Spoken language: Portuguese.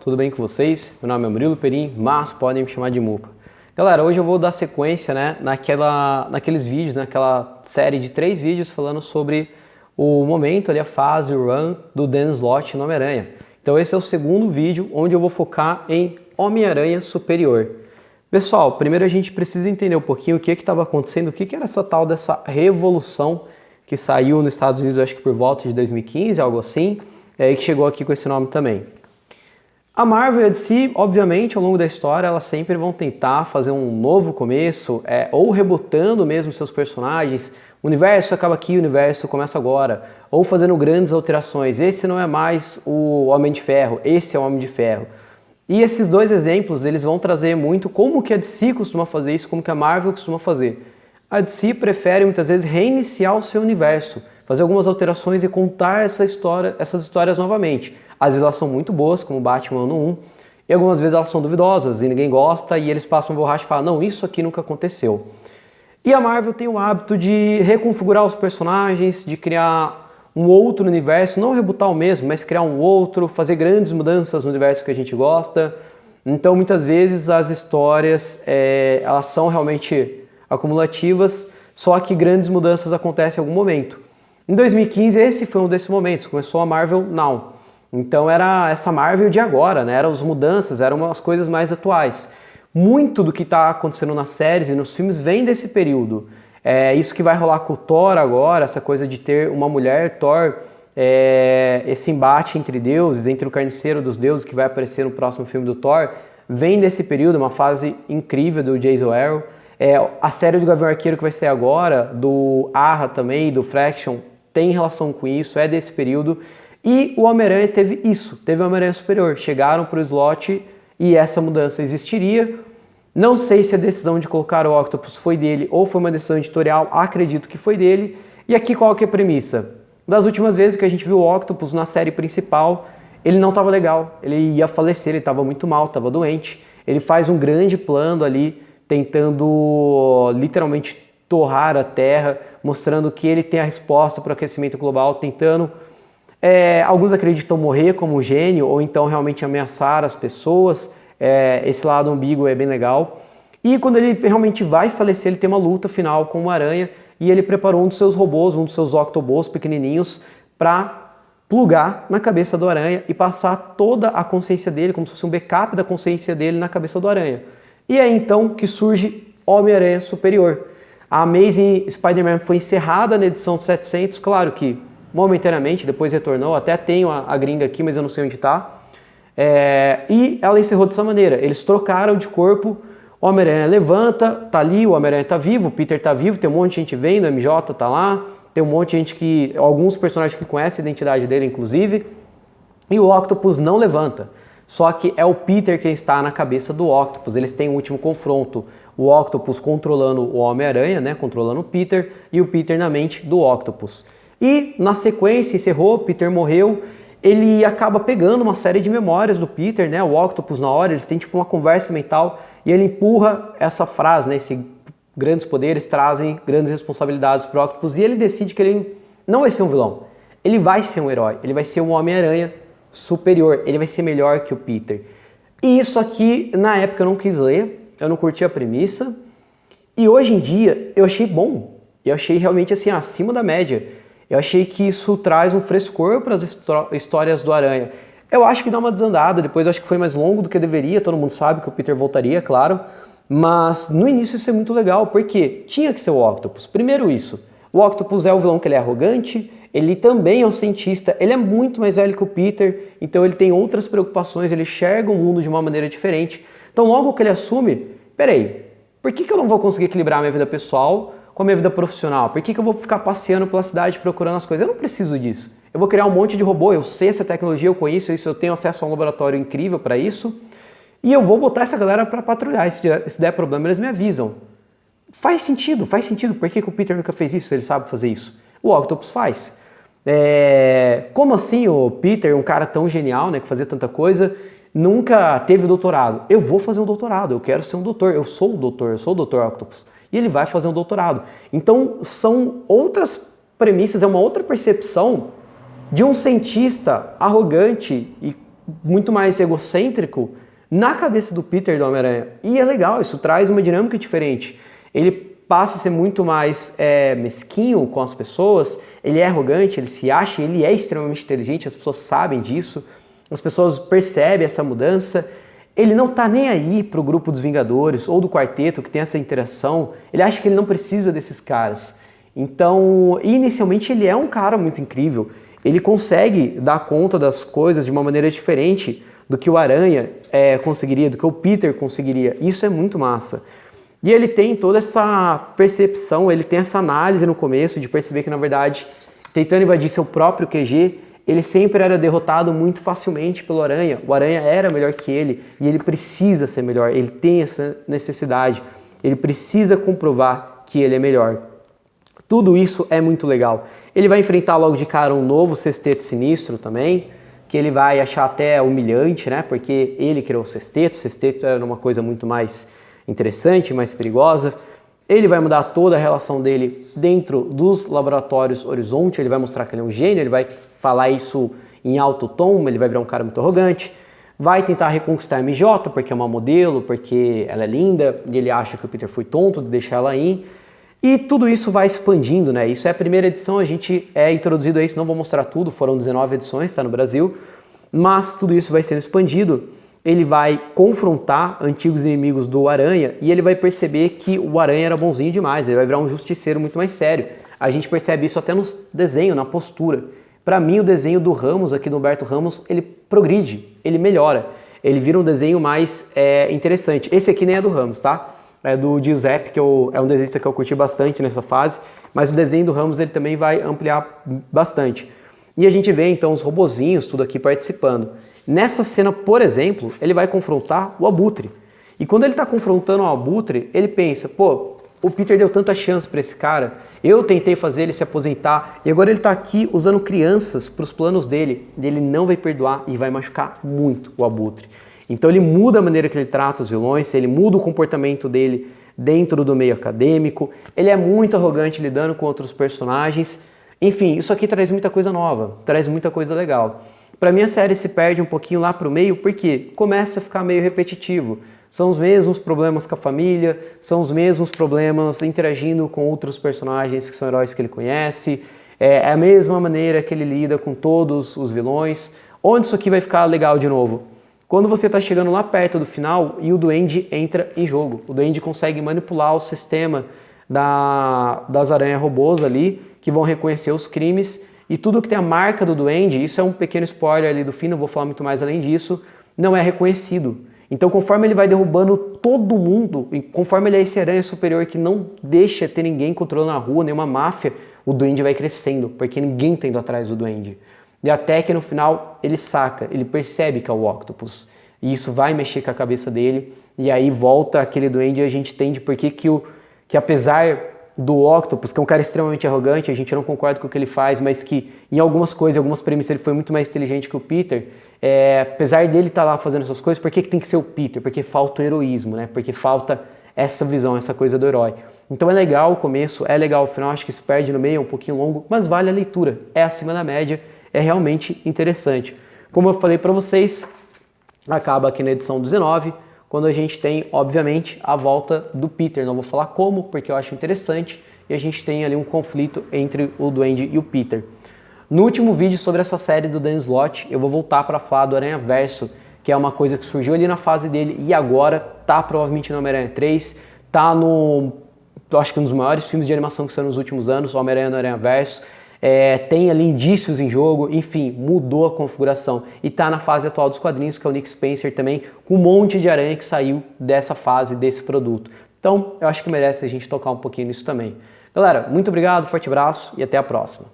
tudo bem com vocês? Meu nome é Murilo Perim, mas podem me chamar de Mupa. Galera, hoje eu vou dar sequência naqueles vídeos, naquela série de 3 vídeos falando sobre o momento, ali, a fase, o run do Dan Slott no Homem-Aranha. Então esse é o segundo vídeo onde eu vou focar em Homem-Aranha Superior. Pessoal, primeiro a gente precisa entender um pouquinho o que estava acontecendo, o que era essa tal dessa revolução que saiu nos Estados Unidos, acho que por volta de 2015, algo assim, e que chegou aqui com esse nome também. A Marvel e a DC, obviamente, ao longo da história, elas sempre vão tentar fazer um novo começo, ou rebutando mesmo seus personagens. O universo acaba aqui, o universo começa agora. Ou fazendo grandes alterações. Esse não é mais o Homem de Ferro, esse é o Homem de Ferro. E esses dois exemplos, eles vão trazer muito como que a DC costuma fazer isso, como que a Marvel costuma fazer. A DC prefere, muitas vezes, reiniciar o seu universo, fazer algumas alterações e contar essas histórias novamente. Às vezes elas são muito boas, como Batman ano 1, e algumas vezes elas são duvidosas e ninguém gosta, e eles passam uma borracha e falam, não, isso aqui nunca aconteceu. E a Marvel tem o hábito de reconfigurar os personagens, de criar um outro universo, não rebutar o mesmo, mas criar um outro, fazer grandes mudanças no universo que a gente gosta. Então, muitas vezes, as histórias, elas são realmente acumulativas, só que grandes mudanças acontecem em algum momento. Em 2015, esse foi um desses momentos, começou a Marvel Now. Então era essa Marvel de agora, né? Eram as mudanças, eram as coisas mais atuais. Muito do que está acontecendo nas séries e nos filmes vem desse período. Isso que vai rolar com o Thor agora, essa coisa de ter uma mulher Thor, esse embate entre deuses, entre o carniceiro dos deuses que vai aparecer no próximo filme do Thor, vem desse período, uma fase incrível do Jason Aaron. A série do Gavião Arqueiro que vai ser agora, do Arra também, do Fraction, tem relação com isso, é desse período. E o Homem-Aranha teve isso, teve o Homem-Aranha Superior. Chegaram para o Slott e essa mudança existiria. Não sei se a decisão de colocar o Octopus foi dele ou foi uma decisão editorial, acredito que foi dele. E aqui qual que é a premissa? Das últimas vezes que a gente viu o Octopus na série principal, ele não estava legal, ele ia falecer, ele estava muito mal, estava doente. Ele faz um grande plano ali, tentando literalmente torrar a Terra, mostrando que ele tem a resposta para o aquecimento global, tentando... alguns acreditam morrer como gênio, ou então realmente ameaçar as pessoas. Esse lado ambíguo é bem legal. E quando ele realmente vai falecer, ele tem uma luta final com o Aranha, e ele preparou um dos seus robôs, um dos seus Octobots pequenininhos, para plugar na cabeça do Aranha e passar toda a consciência dele, como se fosse um backup da consciência dele na cabeça do Aranha. E é então que surge Homem-Aranha Superior. A Amazing Spider-Man foi encerrada na edição 700, claro que momentaneamente, depois retornou, até tenho a gringa aqui, mas eu não sei onde está. E ela encerrou dessa maneira, eles trocaram de corpo, o Homem-Aranha levanta, tá ali, o Homem-Aranha tá vivo, o Peter tá vivo, tem um monte de gente vendo, a MJ tá lá, tem um monte de gente alguns personagens que conhecem a identidade dele, inclusive, e o Octopus não levanta. Só que é o Peter quem está na cabeça do Octopus, eles têm um último confronto, o Octopus controlando o Homem-Aranha, né, controlando o Peter, e o Peter na mente do Octopus. E na sequência, encerrou, Peter morreu, ele acaba pegando uma série de memórias do Peter, né, o Octopus na hora, eles têm tipo uma conversa mental, e ele empurra essa frase, né, grandes poderes trazem grandes responsabilidades para o Octopus, e ele decide que ele não vai ser um vilão, ele vai ser um herói, ele vai ser um Homem-Aranha superior, ele vai ser melhor que o Peter. E isso aqui, na época eu não quis ler, eu não curti a premissa, e hoje em dia eu achei bom, eu achei realmente assim, acima da média. Eu achei que isso traz um frescor para as histórias do Aranha. Eu acho que dá uma desandada, depois eu acho que foi mais longo do que deveria, todo mundo sabe que o Peter voltaria, claro, mas no início isso é muito legal, porque tinha que ser o Octopus. Primeiro isso, o Octopus é o vilão que ele é arrogante, ele também é um cientista, ele é muito mais velho que o Peter, então ele tem outras preocupações, ele enxerga o mundo de uma maneira diferente. Então logo que ele assume, peraí, por que eu não vou conseguir equilibrar a minha vida pessoal com a minha vida profissional? Por que eu vou ficar passeando pela cidade procurando as coisas? Eu não preciso disso. Eu vou criar um monte de robô, eu sei essa tecnologia, eu conheço isso, eu tenho acesso a um laboratório incrível para isso, e eu vou botar essa galera para patrulhar. Se der problema, eles me avisam. Faz sentido. Por que o Peter nunca fez isso? Ele sabe fazer isso. O Octopus faz. Como assim o Peter, um cara tão genial, né, que fazia tanta coisa, nunca teve doutorado? Eu vou fazer um doutorado, eu quero ser um doutor, eu sou o Dr. Octopus. E ele vai fazer um doutorado. Então são outras premissas, é uma outra percepção de um cientista arrogante e muito mais egocêntrico na cabeça do Peter do Homem-Aranha. E é legal, isso traz uma dinâmica diferente. Ele passa a ser muito mais mesquinho com as pessoas, ele é arrogante, ele se acha, ele é extremamente inteligente, as pessoas sabem disso, as pessoas percebem essa mudança. Ele não tá nem aí pro grupo dos Vingadores ou do Quarteto que tem essa interação, ele acha que ele não precisa desses caras. Então, inicialmente ele é um cara muito incrível, ele consegue dar conta das coisas de uma maneira diferente do que o Aranha conseguiria, do que o Peter conseguiria. Isso é muito massa. E ele tem toda essa percepção, ele tem essa análise no começo de perceber que, na verdade, tentando invadir seu próprio QG, ele sempre era derrotado muito facilmente pelo Aranha. O Aranha era melhor que ele e ele precisa ser melhor, ele tem essa necessidade, ele precisa comprovar que ele é melhor. Tudo isso é muito legal. Ele vai enfrentar logo de cara um novo Sexteto Sinistro também, que ele vai achar até humilhante, né? Porque ele criou o Sexteto era uma coisa muito mais interessante, mais perigosa. Ele vai mudar toda a relação dele dentro dos laboratórios Horizonte, ele vai mostrar que ele é um gênio, ele vai falar isso em alto tom, ele vai virar um cara muito arrogante. Vai tentar reconquistar a MJ, porque é uma modelo, porque ela é linda, e ele acha que o Peter foi tonto de deixar ela ir. E tudo isso vai expandindo, né? Isso é a primeira edição, a gente é introduzido a isso, não vou mostrar tudo, foram 19 edições, está no Brasil, mas tudo isso vai sendo expandido. Ele vai confrontar antigos inimigos do Aranha e ele vai perceber que o Aranha era bonzinho demais, ele vai virar um justiceiro muito mais sério. A gente percebe isso até no desenho, na postura. Para mim, o desenho do Ramos, aqui do Humberto Ramos, ele progride, ele melhora. Ele vira um desenho mais interessante. Esse aqui nem é do Ramos, tá? É do Giuseppe, que é um desenhista que eu curti bastante nessa fase, mas o desenho do Ramos ele também vai ampliar bastante. E a gente vê então os robozinhos, tudo aqui participando. Nessa cena, por exemplo, ele vai confrontar o Abutre. E quando ele está confrontando o Abutre, ele pensa, pô, o Peter deu tanta chance para esse cara, eu tentei fazer ele se aposentar, e agora ele está aqui usando crianças para os planos dele, e ele não vai perdoar e vai machucar muito o Abutre. Então ele muda a maneira que ele trata os vilões, ele muda o comportamento dele dentro do meio acadêmico, ele é muito arrogante lidando com outros personagens. Enfim, isso aqui traz muita coisa nova, traz muita coisa legal. Para mim a série se perde um pouquinho lá pro meio porque começa a ficar meio repetitivo. São os mesmos problemas com a família, são os mesmos problemas interagindo com outros personagens que são heróis que ele conhece, é a mesma maneira que ele lida com todos os vilões. Onde isso aqui vai ficar legal de novo? Quando você está chegando lá perto do final e o Duende entra em jogo. O Duende consegue manipular o sistema das aranha-robôs ali, que vão reconhecer os crimes, e tudo que tem a marca do Duende, isso é um pequeno spoiler ali do fim, não vou falar muito mais além disso, não é reconhecido. Então conforme ele vai derrubando todo mundo, e conforme ele é esse aranha superior que não deixa ter ninguém controlando a rua, nenhuma máfia, o Duende vai crescendo, porque ninguém está indo atrás do Duende. E até que no final ele saca, ele percebe que é o Octopus. E isso vai mexer com a cabeça dele. E aí volta aquele Duende e a gente entende por que apesar do Octopus, que é um cara extremamente arrogante, a gente não concorda com o que ele faz, mas que em algumas coisas, em algumas premissas ele foi muito mais inteligente que o Peter. Apesar dele estar lá fazendo essas coisas, por que tem que ser o Peter? Porque falta o heroísmo, né? Porque falta essa visão, essa coisa do herói. Então é legal o começo, é legal o final, acho que se perde no meio, é um pouquinho longo, mas vale a leitura, é acima da média. É realmente interessante. Como eu falei para vocês, acaba aqui na edição 19, quando a gente tem, obviamente, a volta do Peter. Não vou falar como, porque eu acho interessante, e a gente tem ali um conflito entre o Duende e o Peter. No último vídeo sobre essa série do Dan Slott, eu vou voltar para falar do Aranhaverso, que é uma coisa que surgiu ali na fase dele e agora tá provavelmente no Homem-Aranha 3, tá no, acho que um dos maiores filmes de animação que são nos últimos anos, o Homem-Aranha no Aranhaverso. Tem ali indícios em jogo, enfim, mudou a configuração e está na fase atual dos quadrinhos, que é o Nick Spencer também, com um monte de aranha que saiu dessa fase, desse produto. Então, eu acho que merece a gente tocar um pouquinho nisso também. Galera, muito obrigado, forte abraço e até a próxima.